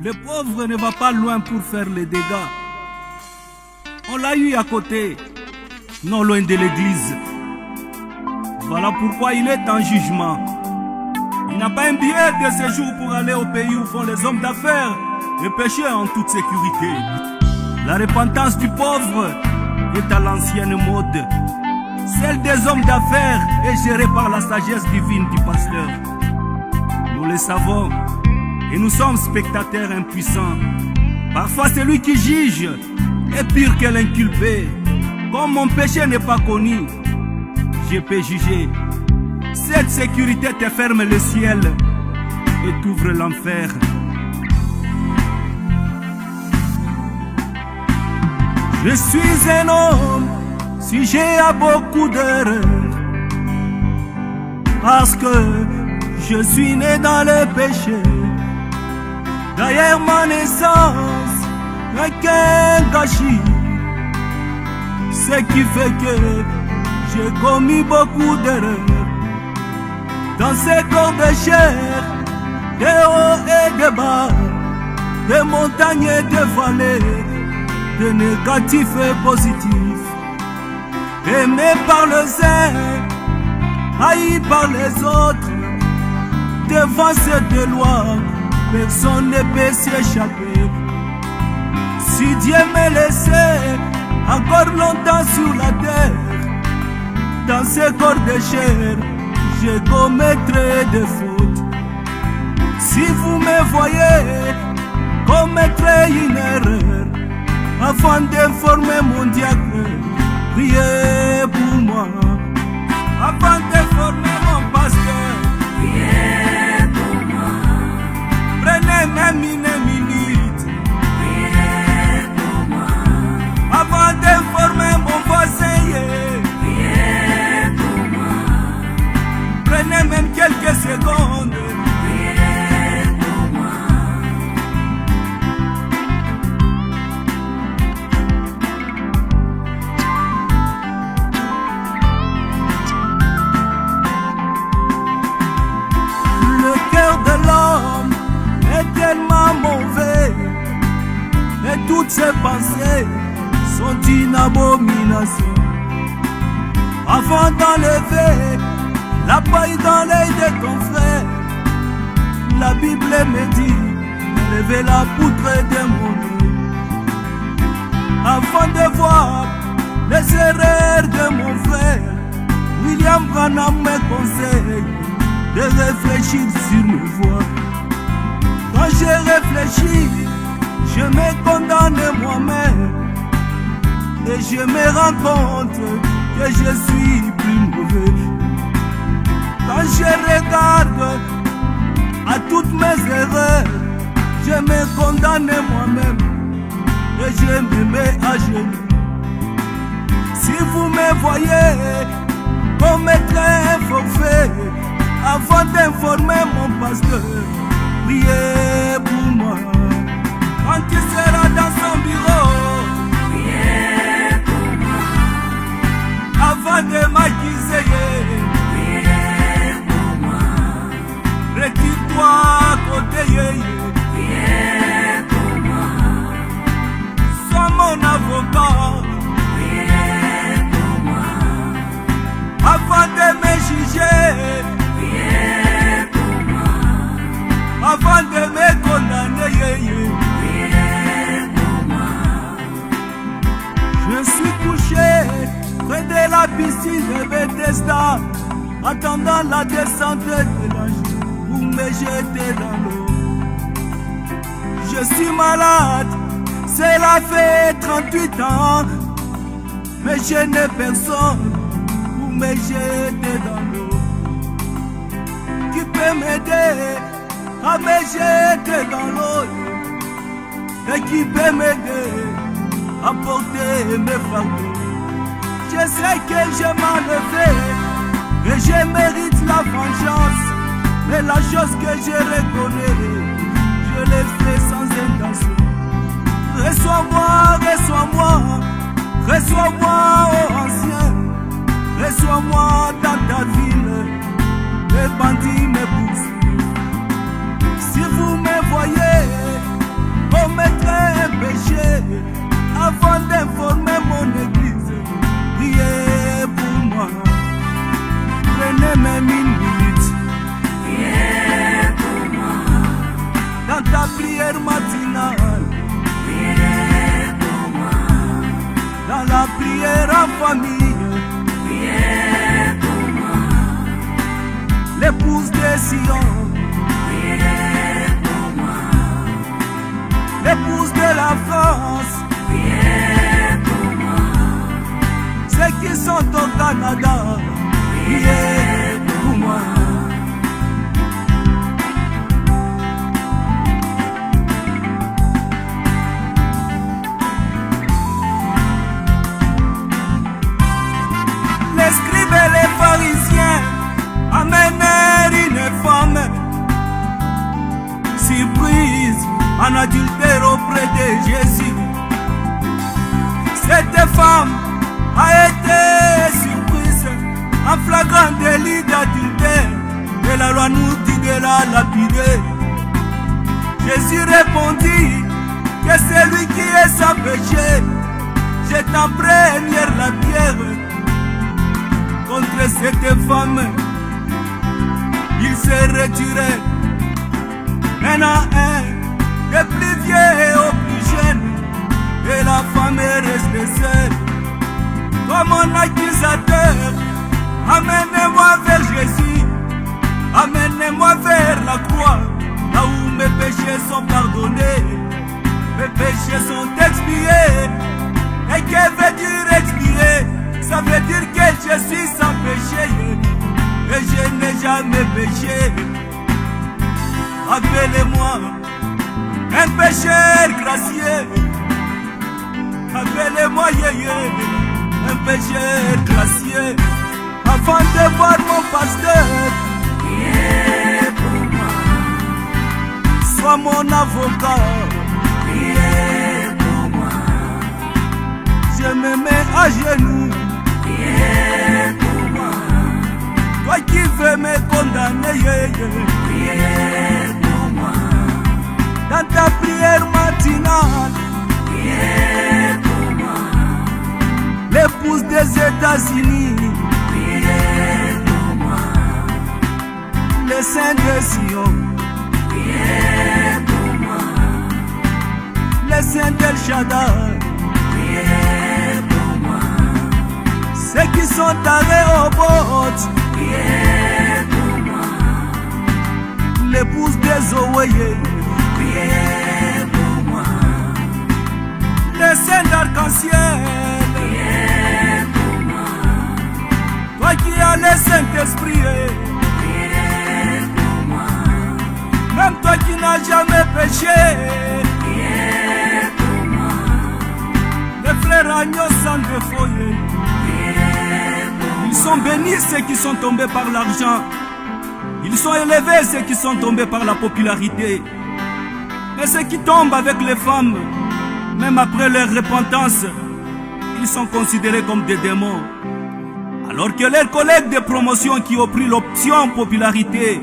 Le pauvre ne va pas loin pour faire les dégâts. On l'a eu à côté, non loin de l'église. Voilà pourquoi il est en jugement. Il n'a pas un billet de séjour pour aller au pays où font les hommes d'affaires et pêcher en toute sécurité. La repentance du pauvre est à l'ancienne mode. Celle des hommes d'affaires est gérée par la sagesse divine du pasteur. Nous le savons et nous sommes spectateurs impuissants. Parfois celui qui juge est pire que l'inculpé. Comme mon péché n'est pas connu, je peux juger. Cette sécurité te ferme le ciel et t'ouvre l'enfer. Je suis un homme sujet à beaucoup d'erreurs, parce que je suis né dans le péché. D'ailleurs ma naissance n'est qu'un gâchis, ce qui fait que j'ai commis beaucoup d'erreurs. Dans ces corps de chair, de haut et de bas, de montagnes et de vallées, de négatifs et positifs, aimé par les uns, haï par les autres. Devant cette loi, personne ne peut s'y échapper. Si Dieu me laissait encore longtemps sur la terre, dans ce corps de chair, je commettrai des fautes. Si vous me voyez commettre une erreur, afin d'informer mon diacre, priez pour moi. Afin d'informer mon pasteur, priez pour moi. Prenez même une minute, Priez pour moi. avant d'informer mon voisin, Priez pour moi. prenez même quelques secondes. Priez pour moi. Le cœur de l'homme est tellement mauvais, et toutes ses pensées sont une abomination. Avant d'enlever la paille dans l'œil de ton frère, la Bible me dit, levez la poutre de mon œil. Avant de voir les erreurs de mon frère, William Branham me conseille de réfléchir sur mes voies. Quand je réfléchis, je me condamne moi-même, et je me rends compte que je suis plus mauvais. Quand je regarde à toutes mes erreurs, je me condamne moi-même et je me mets à genoux. Si vous me voyez commettre un forfait, avant d'informer mon pasteur, priez pour moi. Quand il sera dans son bureau, Priez pour moi. avant de m'accuser, Priez pour moi. retire-toi à côté, Priez pour moi. sois mon avocat. Priez pour moi. Avant de me juger, Priez pour moi. avant de me condamner, Priez pour moi. je suis couché près de la piscine de Bethesda, attendant la descente de l'ange pour me jeter dans l'eau. Je suis malade, cela fait 38 ans, mais je n'ai personne pour me jeter dans l'eau. Qui peut m'aider à me jeter dans l'eau, et qui peut m'aider à porter mes fardeaux. Je sais que je m'en ai fait, et je mérite la vengeance, mais la chose que je reconnais, je l'ai fait sans intention. Reçois-moi, reçois-moi, reçois-moi, ô ancien, reçois-moi dans ta ville, les bandits me poursuivent. Si vous me voyez avant d'informer mon église. Priez pour moi. Prenez mes minutes. Priez pour moi. Dans ta prière matinale. Priez pour moi. Dans la prière en famille. Priez pour moi. L'épouse de Sion. Priez pour moi. L'épouse de la France. Priez pour moi. Ceux qui sont au Canada. Priez pour moi. Les scribes et les pharisiens amenèrent une femme surprise en adultère auprès de Jésus. Cette femme a été surprise en flagrant délit d'adultère et la loi nous dit de la lapider. Jésus répondit que c'est lui qui est sans péché. Jette en première la pierre contre cette femme. Il s'est retiré, un à un, des plus vieux au plus jeune, et la femme est restée seule. Comme mon accusateur, amenez-moi vers Jésus, amenez-moi vers la croix, là où mes péchés sont pardonnés, mes péchés sont expiés. Et que veut dire expier? Ça veut dire que je suis sans péché et je n'ai jamais péché. Appelez-moi un pécheur gracieux. Appelez-moi un pécheur gracieux. Avant de voir mon pasteur, Priez pour moi. sois mon avocat. Priez pour moi. Je me mets à genoux. Priez pour moi. Toi qui veux me condamner, Priez pour moi. dans ta prière matinale, Priez pour moi. l'épouse des États-Unis, Priez pour moi. le Saint de Sion, Priez pour moi. le Saint d'El Shaddai, Priez pour moi. ceux qui sont allés au bottes, Priez pour moi. l'épouse des Oweye, Priez pour moi. le Saint d'Arc-en-Ciel, Priez pour moi. toi qui as le Saint-Esprit, Priez pour moi. même toi qui n'as jamais péché, Priez pour moi. les frères agneaux sans défaut. Ils sont bénis ceux qui sont tombés par l'argent. Ils sont élevés ceux qui sont tombés par la popularité. Mais ceux qui tombent avec les femmes, même après leur repentance, ils sont considérés comme des démons. Alors que leurs collègues de promotion qui ont pris l'option popularité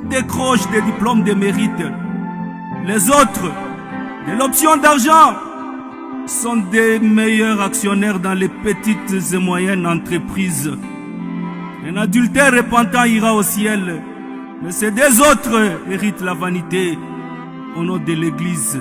décrochent des diplômes de mérite. Les autres, de l'option d'argent, sont des meilleurs actionnaires dans les petites et moyennes entreprises. Un adultère repentant ira au ciel, mais ces deux autres héritent la vanité au nom de l'Église.